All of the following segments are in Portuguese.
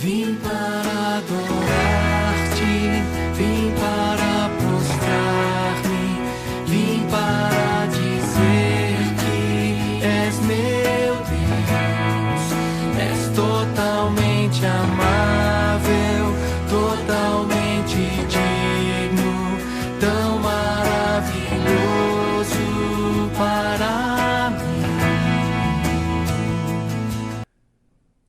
Vim para adorar-te, vim para prostrar-me, vim para dizer que és meu Deus. És totalmente amável, totalmente digno, tão maravilhoso para mim.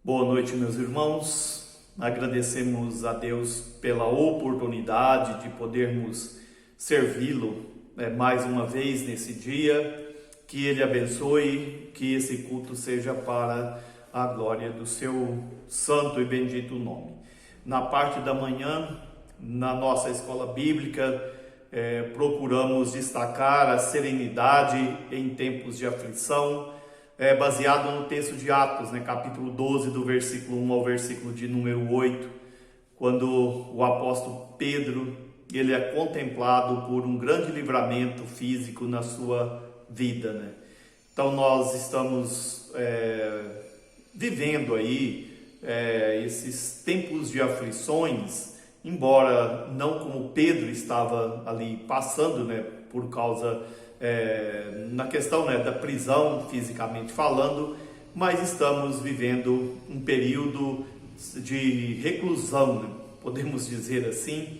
Boa noite, meus irmãos. Agradecemos a Deus pela oportunidade de podermos servi-lo mais uma vez nesse dia. Que Ele abençoe, que esse culto seja para a glória do seu santo e bendito nome. Na parte da manhã, na nossa escola bíblica, procuramos destacar a serenidade em tempos de aflição, baseado no texto de Atos, capítulo 12, do versículo 1 ao versículo de número 8, quando o apóstolo Pedro ele é contemplado por um grande livramento físico na sua vida. Então nós estamos vivendo aí esses tempos de aflições, embora não como Pedro estava ali passando, por causa na questão da prisão, fisicamente falando, mas estamos vivendo um período de reclusão, podemos dizer assim,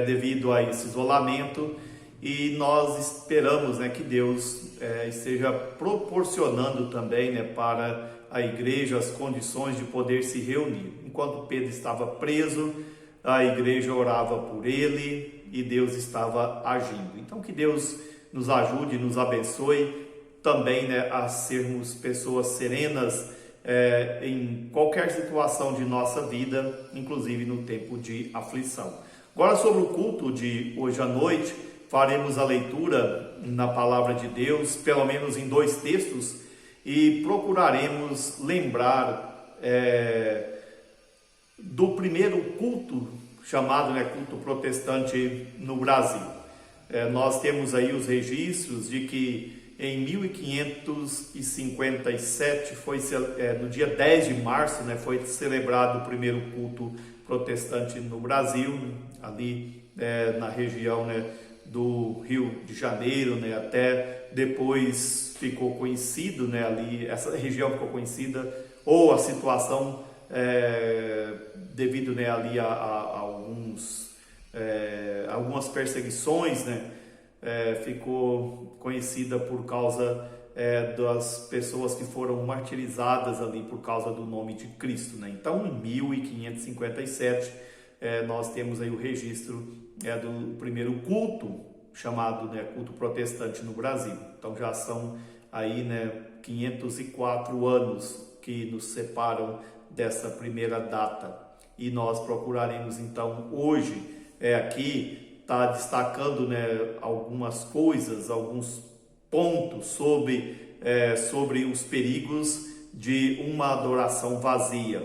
devido a esse isolamento, e nós esperamos que Deus esteja proporcionando também para a igreja as condições de poder se reunir. Enquanto Pedro estava preso, a igreja orava por ele e Deus estava agindo. Então que Deus nos ajude, nos abençoe também a sermos pessoas serenas em qualquer situação de nossa vida, inclusive no tempo de aflição. Agora, sobre o culto de hoje à noite, faremos a leitura na palavra de Deus, pelo menos em 2 textos, e procuraremos lembrar do primeiro culto, chamado culto protestante no Brasil. Nós temos aí os registros de que em 1557, no dia 10 de março, foi celebrado o primeiro culto protestante no Brasil, ali na região do Rio de Janeiro, até depois ficou conhecido, ali essa região ficou conhecida, ou a situação devido ali a algumas perseguições, ficou conhecida por causa das pessoas que foram martirizadas ali por causa do nome de Cristo. Então, em 1557, nós temos aí o registro do primeiro culto, chamado culto protestante no Brasil. Então, já são aí 504 anos que nos separam dessa primeira data. E nós procuraremos, então, hoje, aqui, está destacando algumas coisas, alguns pontos sobre os perigos de uma adoração vazia.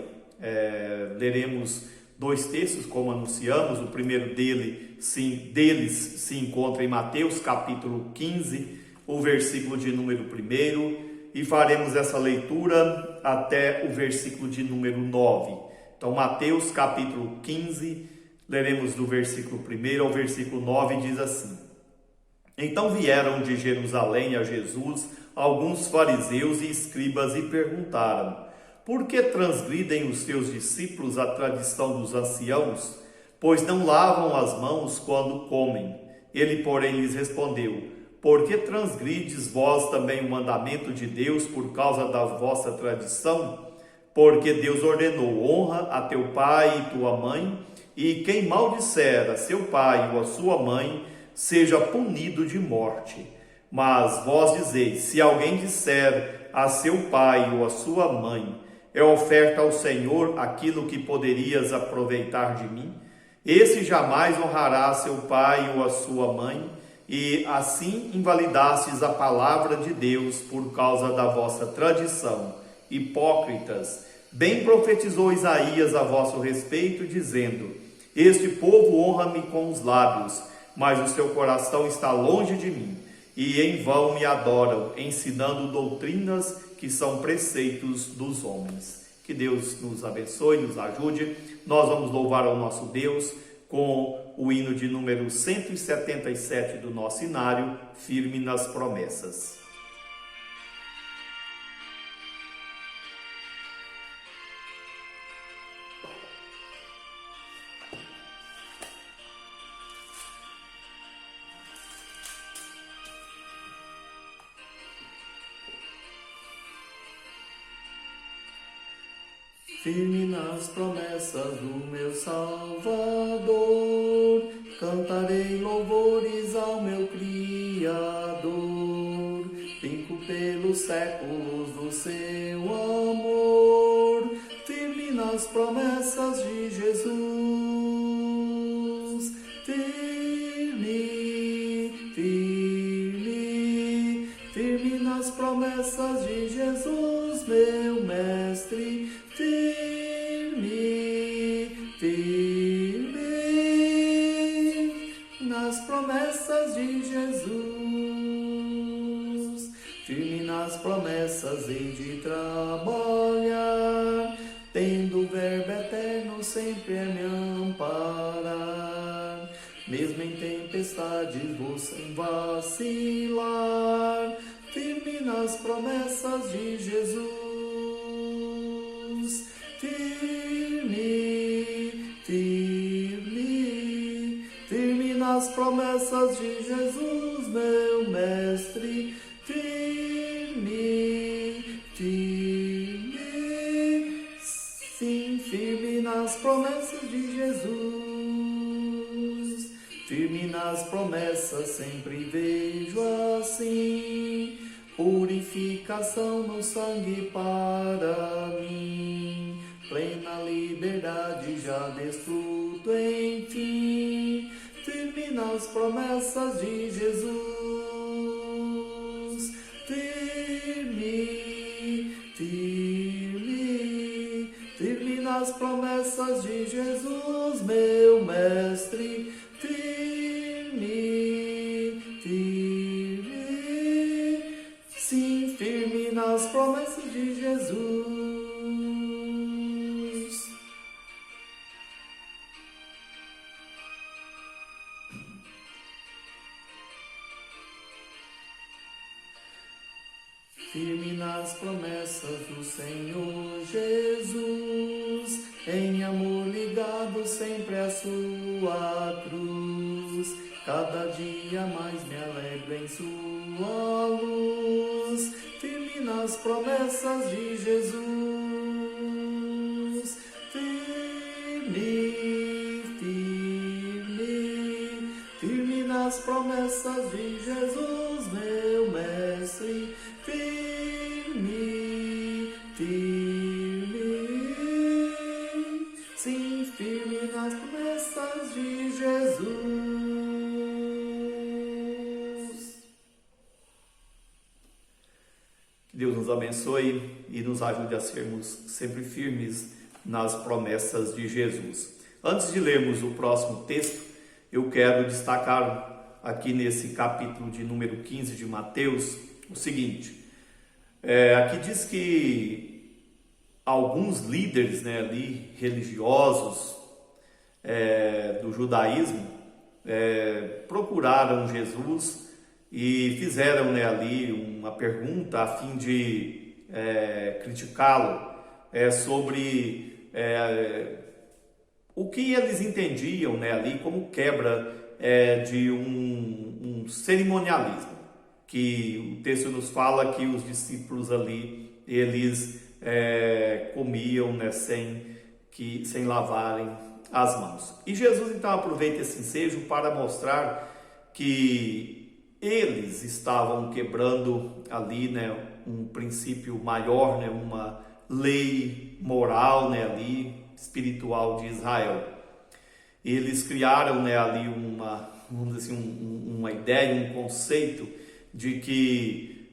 Leremos 2 textos, como anunciamos. O primeiro deles se encontra em Mateus, capítulo 15, o versículo de número 1, e faremos essa leitura até o versículo de número 9. Então, Mateus, capítulo 15, leremos do versículo 1 ao versículo 9, diz assim: Então vieram de Jerusalém a Jesus alguns fariseus e escribas e perguntaram: Por que transgridem os teus discípulos a tradição dos anciãos, pois não lavam as mãos quando comem? Ele, porém, lhes respondeu: Por que transgrides vós também o mandamento de Deus por causa da vossa tradição? Porque Deus ordenou: honra a teu pai e tua mãe, e quem maldisser a seu pai ou a sua mãe, seja punido de morte. Mas vós dizeis: se alguém disser a seu pai ou a sua mãe, é oferta ao Senhor aquilo que poderias aproveitar de mim, esse jamais honrará seu pai ou a sua mãe, e assim invalidastes a palavra de Deus por causa da vossa tradição. Hipócritas, bem profetizou Isaías a vosso respeito, dizendo: Este povo honra-me com os lábios, mas o seu coração está longe de mim, e em vão me adoram, ensinando doutrinas que são preceitos dos homens. Que Deus nos abençoe, nos ajude. Nós vamos louvar ao nosso Deus com o hino de número 177 do nosso inário, Firme nas Promessas. Firme nas promessas do meu Salvador, cantarei louvores ao meu Criador. Brinco pelos séculos do seu amor, firme nas promessas de Jesus. Firme, firme, firme nas promessas de Jesus, meu Mestre. Firme, firme nas promessas de Jesus. Firme nas promessas hei de trabalhar, tendo o Verbo eterno sempre a me amparar. Mesmo em tempestades vou sem vacilar, firme nas promessas de Jesus. Firme, firme, firme nas promessas de Jesus, meu Mestre. Firme, firme, sim, firme nas promessas de Jesus. Firme nas promessas sempre vejo assim, purificação no sangue para mim, plena liberdade já desfruto enfim, firme nas promessas de Jesus. Firme, firme, firme nas promessas de Jesus, meu Mestre. Firme, firme, sim, firme nas promessas de Jesus. Firme nas promessas do Senhor Jesus, em amor ligado sempre à sua cruz. Cada dia mais me alegro em sua luz, firme nas promessas de Jesus. Firme, firme, firme nas promessas de Jesus, meu Mestre. Firme, firme, sim, firme nas promessas de Jesus. Que Deus nos abençoe e nos ajude a sermos sempre firmes nas promessas de Jesus. Antes de lermos o próximo texto, eu quero destacar aqui nesse capítulo de número 15 de Mateus o seguinte. Aqui diz que alguns líderes, ali, religiosos do judaísmo procuraram Jesus e fizeram ali uma pergunta a fim de criticá-lo sobre o que eles entendiam ali como quebra de um cerimonialismo, que o texto nos fala que os discípulos ali, eles comiam sem lavarem as mãos. E Jesus então aproveita esse ensejo para mostrar que eles estavam quebrando ali um princípio maior, uma lei moral ali, espiritual de Israel. Eles criaram ali vamos dizer assim, uma ideia, um conceito de que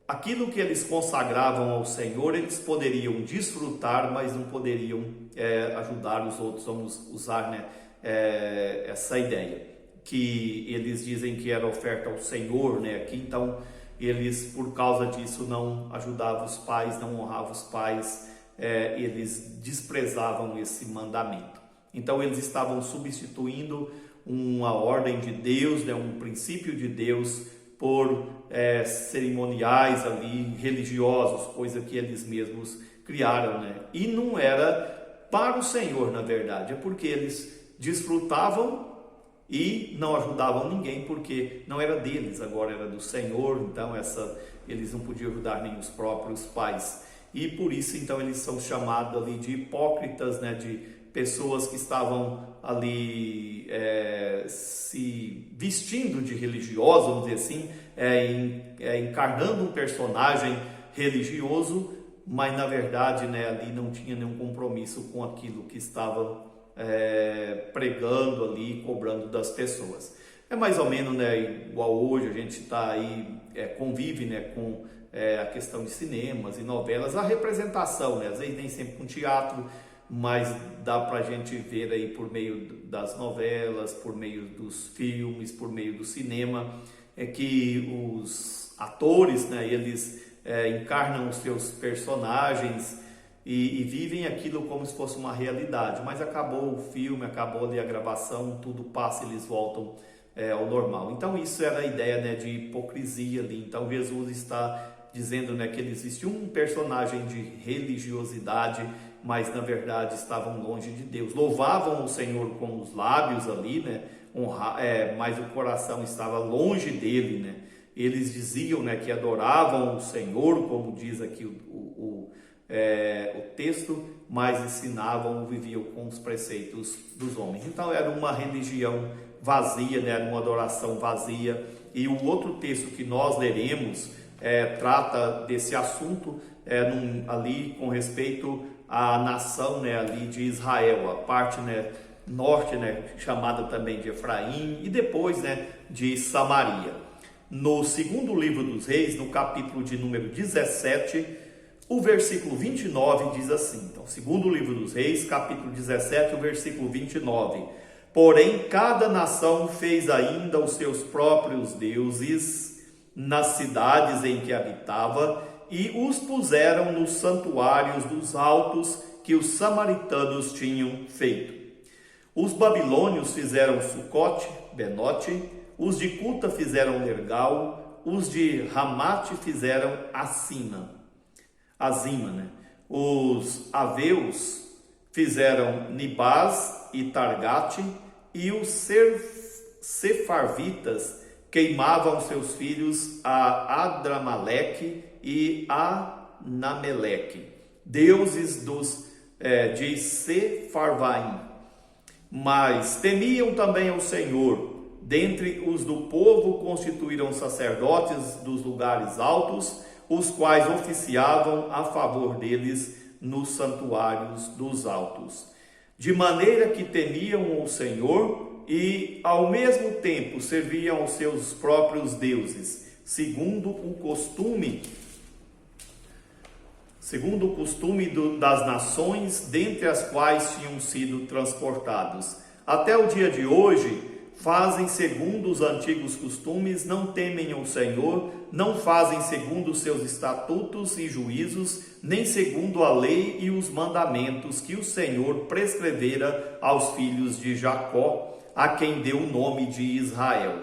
aquilo que eles consagravam ao Senhor, eles poderiam desfrutar, mas não poderiam ajudar os outros. Vamos usar essa ideia, que eles dizem que era oferta ao Senhor, aqui. Então, Eles, por causa disso, não ajudavam os pais, não honravam os pais, eles desprezavam esse mandamento. Então eles estavam substituindo uma ordem de Deus, né, um princípio de Deus, por cerimoniais ali religiosos, coisa que eles mesmos criaram, né? E não era para o Senhor, na verdade, é porque eles desfrutavam e não ajudavam ninguém, porque não era deles, agora era do Senhor. Então eles não podiam ajudar nem os próprios pais, e por isso então eles são chamados ali de hipócritas, né, de pessoas que estavam ali se vestindo de religiosos, vamos dizer assim, encarnando um personagem religioso, mas na verdade, né, ali não tinha nenhum compromisso com aquilo que estava pregando ali, cobrando das pessoas. É mais ou menos, né, igual hoje a gente está aí, convive, né, com a questão de cinemas e novelas, a representação, né, às vezes nem sempre com teatro, mas dá para a gente ver aí por meio das novelas, por meio dos filmes, por meio do cinema, que os atores, né, eles encarnam os seus personagens e vivem aquilo como se fosse uma realidade, mas acabou o filme, acabou ali a gravação, tudo passa e eles voltam ao normal. Então isso era a ideia, né, de hipocrisia ali. Então Jesus está dizendo, né, que eles existiam um personagem de religiosidade, mas na verdade estavam longe de Deus. Louvavam o Senhor com os lábios ali, né, mas o coração estava longe dele, né. Eles diziam, né, que adoravam o Senhor, como diz aqui o texto, mas ensinavam, viviam com os preceitos dos homens. Então era uma religião vazia, né, era uma adoração vazia. E o outro texto que nós leremos trata desse assunto ali com respeito à nação, né, ali de Israel, a parte, né, norte, né, chamada também de Efraim, e depois, né, de Samaria. No segundo livro dos Reis, no capítulo de número 17, o versículo 29 diz assim. Então, segundo livro dos Reis, capítulo 17, o versículo 29. Porém, cada nação fez ainda os seus próprios deuses nas cidades em que habitava, e os puseram nos santuários dos altos que os samaritanos tinham feito. Os babilônios fizeram Sucote, Benote, os de Cuta fizeram Nergal, os de Ramate fizeram Azima, né? Os aveus fizeram Nibás e Targate, e os sefarvitas queimavam seus filhos a Adramaleque e a Nameleque, deuses de Sefarvaim. Mas temiam também ao Senhor. Dentre os do povo constituíram sacerdotes dos lugares altos, os quais oficiavam a favor deles nos santuários dos altos. De maneira que temiam o Senhor e ao mesmo tempo serviam aos seus próprios deuses, segundo o costume das nações dentre as quais tinham sido transportados. Até o dia de hoje, fazem segundo os antigos costumes, não temem o Senhor, não fazem segundo os seus estatutos e juízos, nem segundo a lei e os mandamentos que o Senhor prescrevera aos filhos de Jacó, a quem deu o nome de Israel.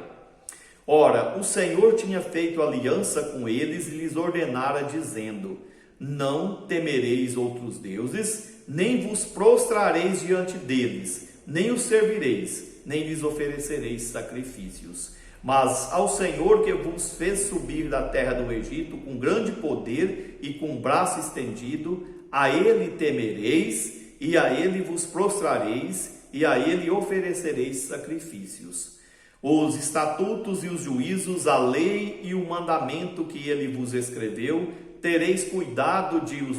Ora, o Senhor tinha feito aliança com eles e lhes ordenara, dizendo: não temereis outros deuses, nem vos prostrareis diante deles, nem os servireis, nem lhes oferecereis sacrifícios. Mas ao Senhor que vos fez subir da terra do Egito com grande poder e com braço estendido, a ele temereis, e a ele vos prostrareis, e a ele oferecereis sacrifícios. Os estatutos e os juízos, a lei e o mandamento que ele vos escreveu, tereis cuidado de os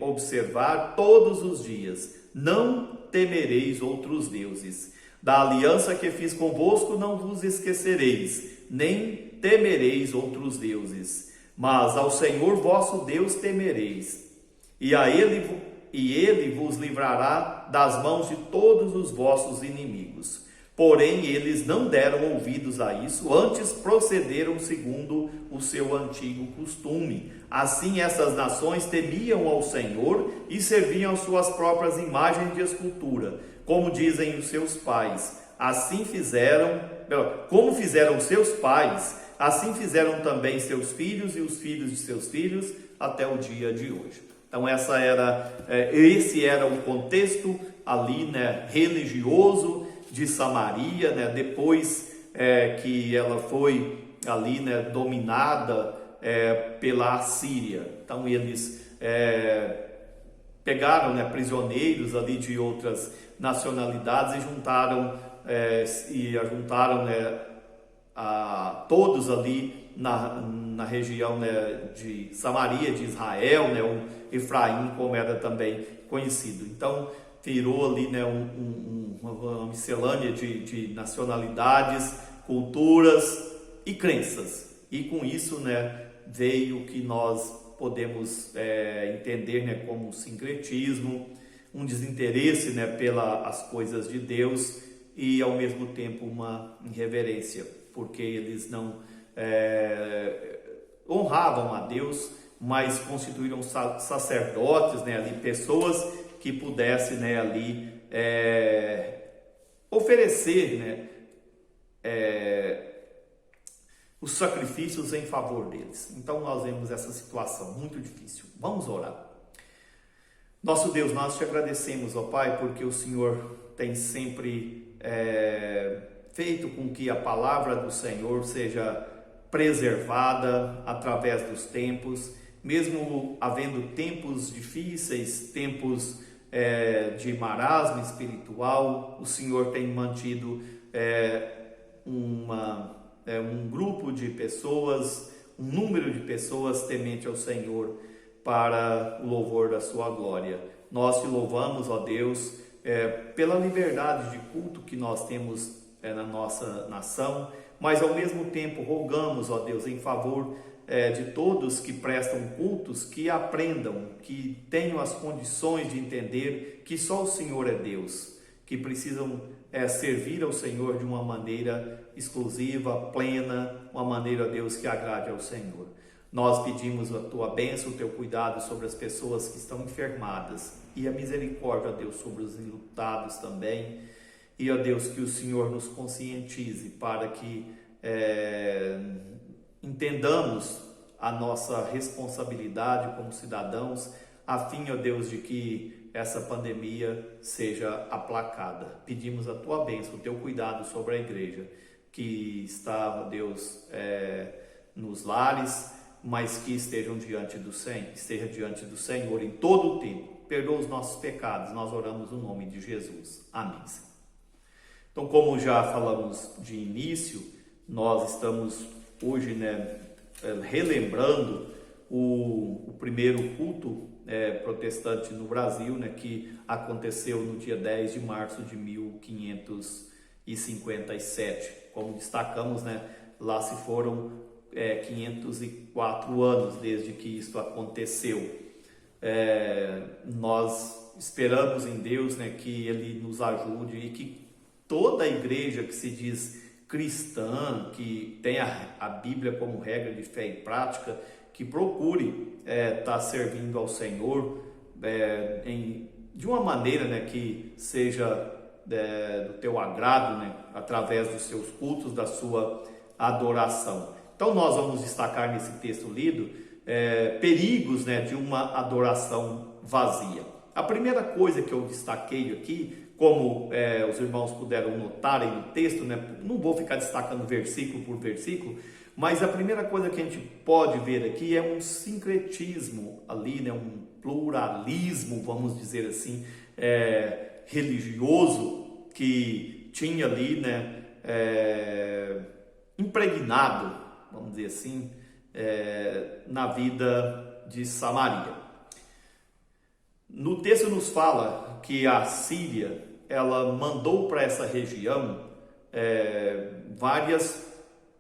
observar todos os dias. Não temereis outros deuses. Da aliança que fiz convosco não vos esquecereis, nem temereis outros deuses. Mas ao Senhor vosso Deus temereis, e ele vos livrará das mãos de todos os vossos inimigos. Porém, eles não deram ouvidos a isso, antes procederam segundo o seu antigo costume. Assim, essas nações temiam ao Senhor e serviam às suas próprias imagens de escultura, como dizem os seus pais. Assim fizeram, como fizeram seus pais, assim fizeram também seus filhos e os filhos de seus filhos até o dia de hoje. Então esse era o contexto ali, né, religioso de Samaria, né, depois que ela foi ali, né, dominada pela Assíria. Então eles pegaram, né, prisioneiros ali de outras nacionalidades e juntaram né, a todos ali na região, né, de Samaria, de Israel, né, o Efraim, como era também conhecido. Então virou ali, né, uma miscelânea de nacionalidades, culturas e crenças. E com isso, né, veio o que nós podemos entender, né, como sincretismo, um desinteresse, né, pelas coisas de Deus e ao mesmo tempo uma irreverência, porque eles não honravam a Deus, mas constituíram sacerdotes, né, ali, pessoas que pudessem, né, ali oferecer, né, os sacrifícios em favor deles. Então nós vemos essa situação muito difícil. Vamos orar. Nosso Deus, nós te agradecemos, ó Pai, porque o Senhor tem sempre feito com que a palavra do Senhor seja preservada através dos tempos, mesmo havendo tempos difíceis, tempos de marasmo espiritual. O Senhor tem mantido um grupo de pessoas, um número de pessoas temente ao Senhor para o louvor da sua glória. Nós te louvamos, ó Deus, pela liberdade de culto que nós temos na nossa nação, mas ao mesmo tempo rogamos, ó Deus, em favor de todos que prestam cultos, que aprendam, que tenham as condições de entender que só o Senhor é Deus, que precisam servir ao Senhor de uma maneira exclusiva, plena, uma maneira, Deus, que agrade ao Senhor. Nós pedimos a tua bênção, o teu cuidado sobre as pessoas que estão enfermadas e a misericórdia, ó Deus, sobre os enlutados também. E, ó Deus, que o Senhor nos conscientize para que entendamos a nossa responsabilidade como cidadãos, a fim, ó Deus, de que essa pandemia seja aplacada. Pedimos a tua bênção, o teu cuidado sobre a igreja, que está, ó Deus, nos lares, mas que esteja diante do Senhor em todo o tempo. Perdoa os nossos pecados, nós oramos no nome de Jesus. Amém. Então, como já falamos de início, nós estamos hoje, né, relembrando o primeiro culto protestante no Brasil, né, que aconteceu no dia 10 de março de 1557. Como destacamos, né, lá se foram 504 anos desde que isso aconteceu. Nós esperamos em Deus, né, que Ele nos ajude e que toda a igreja que se diz cristã, que tem a Bíblia como regra de fé e prática, que procure estar servindo ao Senhor de uma maneira, né, que seja do teu agrado, né, através dos seus cultos, da sua adoração. Então nós vamos destacar nesse texto lido perigos, né, de uma adoração vazia. A primeira coisa que eu destaquei aqui, como os irmãos puderam notar aí no texto, né, não vou ficar destacando versículo por versículo, mas a primeira coisa que a gente pode ver aqui é um sincretismo ali, né, um pluralismo, vamos dizer assim, religioso, que tinha ali, né, impregnado, vamos dizer assim, na vida de Samaria. No texto nos fala que a Síria, ela mandou para essa região várias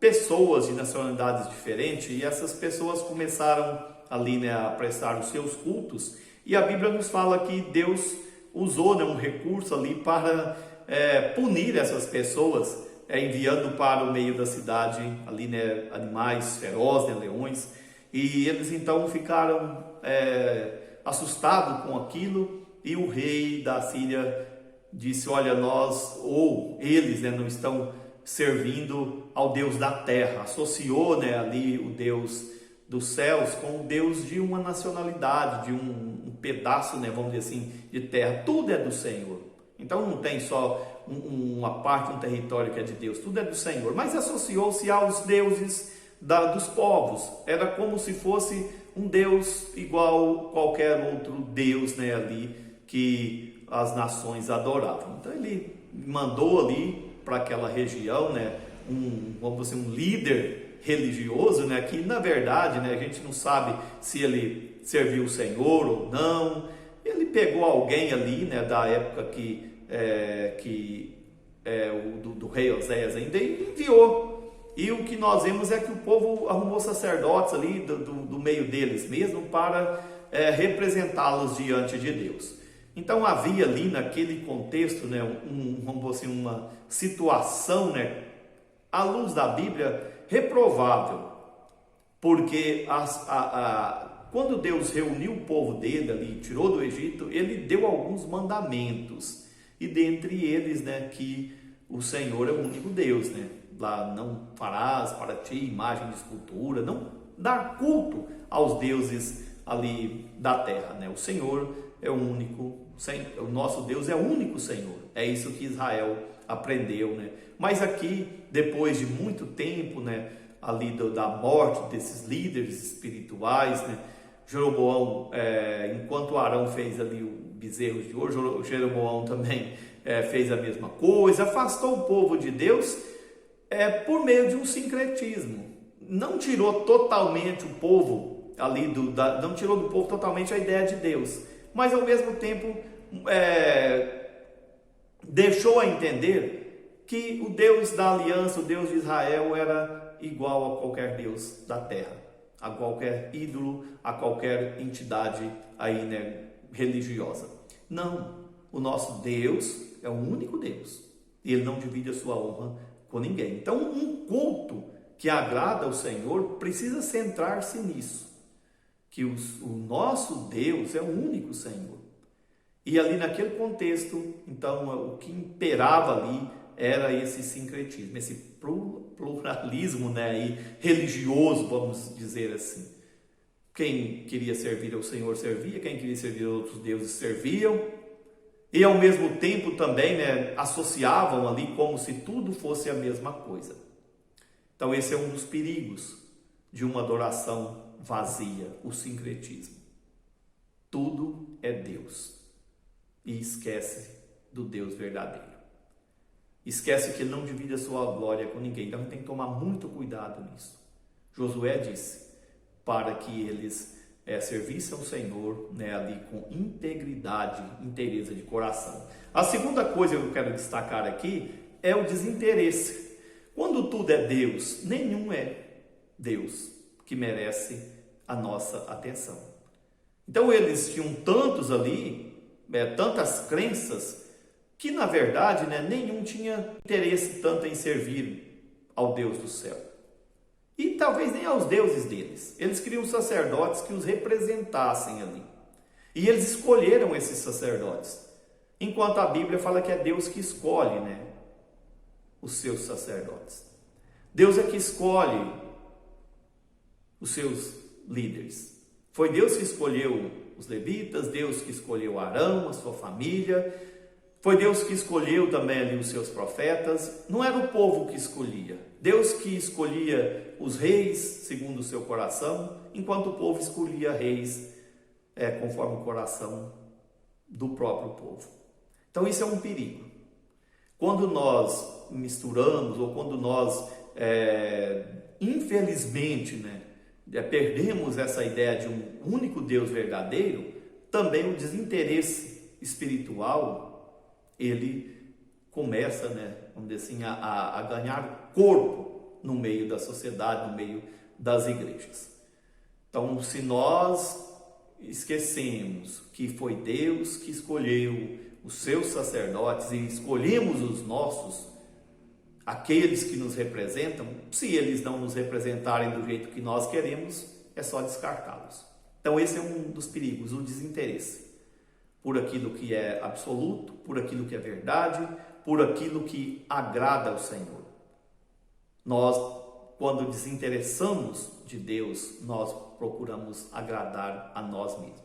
pessoas de nacionalidades diferentes, e essas pessoas começaram ali, né, a prestar os seus cultos, e a Bíblia nos fala que Deus usou, né, um recurso ali para punir essas pessoas, enviando para o meio da cidade ali, né, animais ferozes, né, leões, e eles então ficaram assustados com aquilo, e o rei da Síria disse: olha, nós, ou eles, né, não estão servindo ao Deus da terra. Associou, né, ali o Deus dos céus com o Deus de uma nacionalidade, de um pedaço, né, vamos dizer assim, de terra. Tudo é do Senhor. Então não tem só uma parte, um território que é de Deus, tudo é do Senhor. Mas associou-se aos deuses dos povos. Era como se fosse um Deus igual qualquer outro Deus, né, ali que as nações adoravam. Então ele mandou ali para aquela região, né, vamos dizer, um líder religioso, né, que na verdade, né, a gente não sabe se ele serviu o Senhor ou não. Ele pegou alguém ali, né, da época do rei Oséias ainda, e enviou. E o que nós vemos é que o povo arrumou sacerdotes ali do meio deles mesmo para representá-los diante de Deus. Então havia ali naquele contexto, né, vamos dizer assim, uma situação, né, à luz da Bíblia, reprovável, porque quando Deus reuniu o povo dele ali, tirou do Egito, ele deu alguns mandamentos, e dentre eles, né, que o Senhor é o único Deus, né? Lá não farás para ti imagem de escultura, não dar culto aos deuses ali da terra, né? O Senhor é o único, o nosso Deus é o único Senhor. É isso que Israel aprendeu, né? Mas aqui, depois de muito tempo, né, ali da morte desses líderes espirituais, né, Jeroboão, enquanto Arão fez ali o bezerro de ouro, Jeroboão também fez a mesma coisa, afastou o povo de Deus por meio de um sincretismo. Não tirou totalmente o povo ali não tirou do povo totalmente a ideia de Deus, mas ao mesmo tempo deixou a entender que o Deus da aliança, o Deus de Israel, era igual a qualquer Deus da terra, a qualquer ídolo, a qualquer entidade aí, né, religiosa. Não, o nosso Deus é o único Deus, e ele não divide a sua honra com ninguém. Então, um culto que agrada ao Senhor precisa centrar-se nisso, que o nosso Deus é o único Senhor. E ali naquele contexto, então, o que imperava ali era esse sincretismo, esse pluralismo, né, aí, religioso, vamos dizer assim. Quem queria servir ao Senhor servia, quem queria servir a outros deuses serviam, e ao mesmo tempo também, né, associavam ali como se tudo fosse a mesma coisa. Então esse é um dos perigos de uma adoração vazia, o sincretismo. Tudo é Deus e esquece do Deus verdadeiro. Esquece que ele não divide a sua glória com ninguém. Então tem que tomar muito cuidado nisso. Josué disse para que eles servissem ao Senhor, né, ali com integridade, inteireza de coração. A segunda coisa que eu quero destacar aqui é o desinteresse. Quando tudo é Deus, nenhum é Deus que merece a nossa atenção. Então eles tinham tantos ali, tantas crenças, que na verdade, né, nenhum tinha interesse tanto em servir ao Deus do céu. E talvez nem aos deuses deles. Eles queriam sacerdotes que os representassem ali. E eles escolheram esses sacerdotes. Enquanto a Bíblia fala que é Deus que escolhe, né, os seus sacerdotes. Deus é que escolhe os seus líderes. Foi Deus que escolheu os levitas, Deus que escolheu Arão, a sua família. Foi Deus que escolheu também ali os seus profetas. Não era o povo que escolhia. Deus que escolhia os reis segundo o seu coração, enquanto o povo escolhia reis conforme o coração do próprio povo. Então isso é um perigo. Quando nós misturamos, ou quando nós, infelizmente, né, perdemos essa ideia de um único Deus verdadeiro, também o desinteresse espiritual, ele começa, né, vamos dizer assim, a ganhar corpo no meio da sociedade, no meio das igrejas. Então, se nós esquecemos que foi Deus que escolheu os seus sacerdotes e escolhemos os nossos, aqueles que nos representam, se eles não nos representarem do jeito que nós queremos, é só descartá-los. Então esse é um dos perigos, o desinteresse por aquilo que é absoluto, por aquilo que é verdade, por aquilo que agrada ao Senhor. Nós, quando desinteressamos de Deus, nós procuramos agradar a nós mesmos.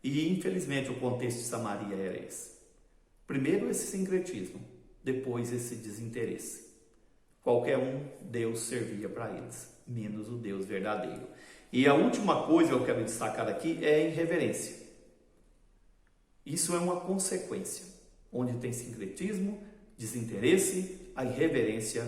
E infelizmente o contexto de Samaria era esse. Primeiro esse sincretismo, depois esse desinteresse. Qualquer um, Deus servia para eles, menos o Deus verdadeiro. E a última coisa que eu quero destacar aqui é a irreverência. Isso é uma consequência. Onde tem sincretismo, desinteresse, a irreverência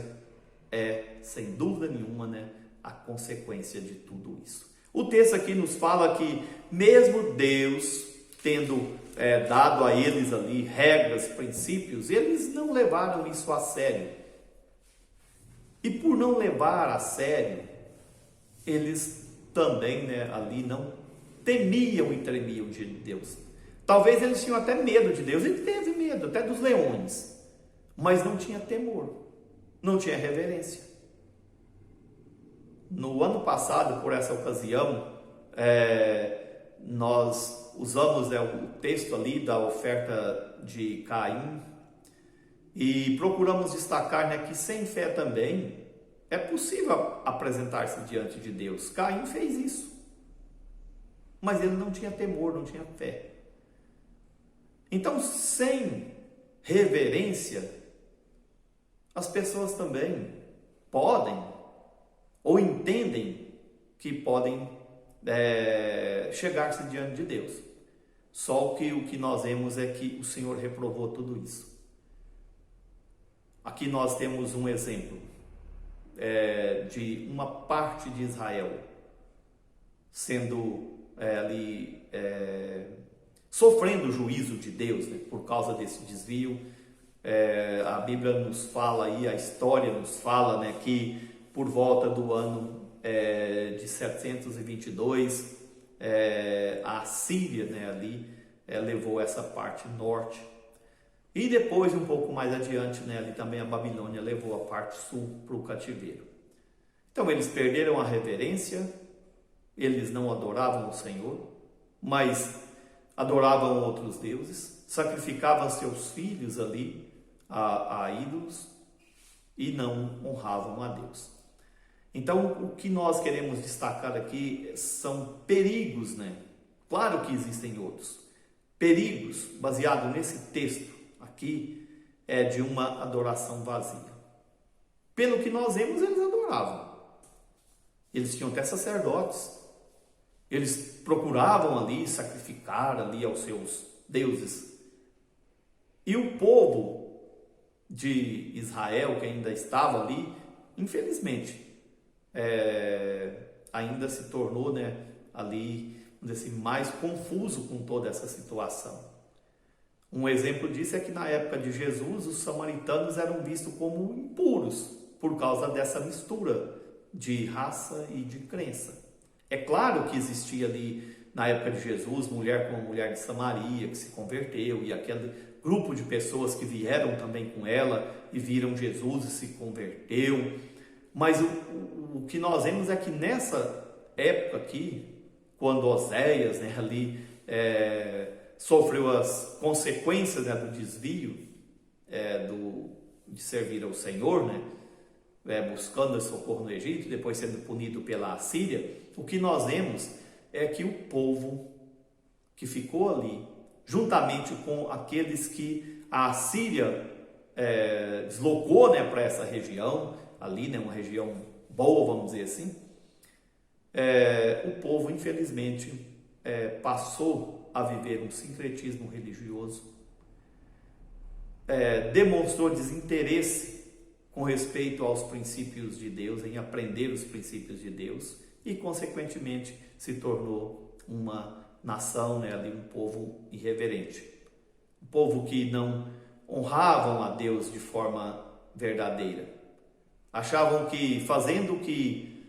é, sem dúvida nenhuma, a consequência de tudo isso. O texto aqui nos fala que mesmo Deus tendo dado a eles ali regras, princípios, eles não levaram isso a sério. E por não levar a sério, eles também ali não temiam e tremiam de Deus. Talvez eles tinham até medo de Deus, ele teve medo até dos leões, mas não tinha temor, não tinha reverência. No ano passado, por essa ocasião, nós usamos o texto ali da oferta de Caim e procuramos destacar que sem fé também é possível apresentar-se diante de Deus. Caim fez isso, mas ele não tinha temor, não tinha fé. Então, sem reverência, as pessoas também podem ou entendem que podem chegar-se diante de Deus. Só o que nós vemos é que o Senhor reprovou tudo isso. Aqui nós temos um exemplo de uma parte de Israel sendo sofrendo o juízo de Deus, por causa desse desvio. A Bíblia nos fala aí, a história nos fala que por volta do ano de 722, a Síria levou essa parte norte, e depois um pouco mais adiante ali também a Babilônia levou a parte sul para o cativeiro. Então eles perderam a reverência, eles não adoravam o Senhor, mas adoravam outros deuses, sacrificavam seus filhos ali a ídolos e não honravam a Deus. Então, o que nós queremos destacar aqui são perigos, Claro que existem outros. Perigos, baseado nesse texto aqui, é de uma adoração vazia. Pelo que nós vemos, eles adoravam. Eles tinham até sacerdotes. Eles procuravam ali sacrificar ali aos seus deuses. E o povo de Israel, que ainda estava ali, infelizmente, ainda se tornou ali, vamos dizer assim, mais confuso com toda essa situação. Um exemplo disso é que na época de Jesus, os samaritanos eram vistos como impuros por causa dessa mistura de raça e de crença. É claro que existia ali, na época de Jesus, mulher com a mulher de Samaria que se converteu, e aquele grupo de pessoas que vieram também com ela e viram Jesus e se converteu. Mas o que nós vemos é que nessa época aqui, quando Oséias sofreu as consequências do desvio de servir ao Senhor, buscando socorro no Egito, depois sendo punido pela Assíria, o que nós vemos é que o povo que ficou ali, juntamente com aqueles que a Assíria deslocou para essa região, ali, uma região boa, vamos dizer assim, o povo, infelizmente, passou a viver um sincretismo religioso, demonstrou desinteresse com respeito aos princípios de Deus, em aprender os princípios de Deus, e, consequentemente, se tornou uma nação, um povo irreverente. Um povo que não honravam a Deus de forma verdadeira. Achavam que, fazendo o que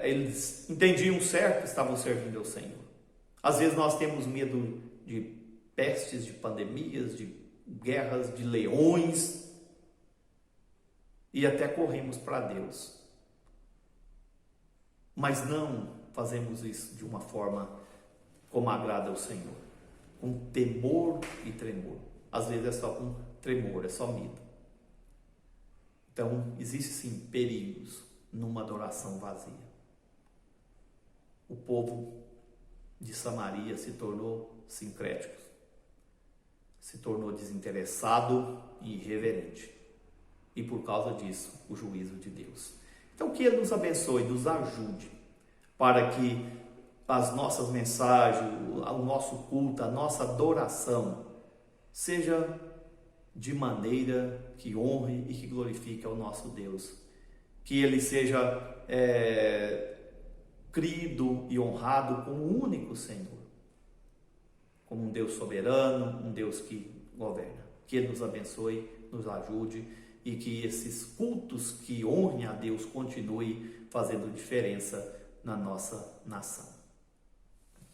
eles entendiam certo, estavam servindo ao Senhor. Às vezes nós temos medo de pestes, de pandemias, de guerras, de leões, e até corremos para Deus. Mas não fazemos isso de uma forma como agrada ao Senhor, com temor e tremor. Às vezes é só com tremor, é só medo. Então, existem sim perigos numa adoração vazia. O povo de Samaria se tornou sincrético, se tornou desinteressado e irreverente. E por causa disso, o juízo de Deus. Então, que Ele nos abençoe, nos ajude, para que as nossas mensagens, o nosso culto, a nossa adoração, seja de maneira que honre e que glorifique ao nosso Deus. Que Ele seja crido e honrado como o único Senhor, como um Deus soberano, um Deus que governa. Que Ele nos abençoe, nos ajude e que esses cultos que honrem a Deus continuem fazendo diferença na nossa nação.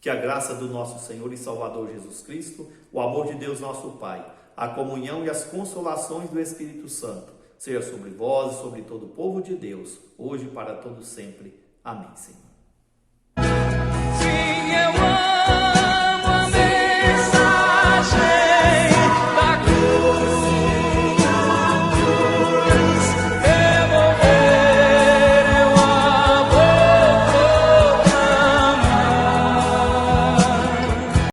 Que a graça do nosso Senhor e Salvador Jesus Cristo, o amor de Deus nosso Pai, a comunhão e as consolações do Espírito Santo seja sobre vós e sobre todo o povo de Deus, hoje e para todo sempre. Amém, Senhor.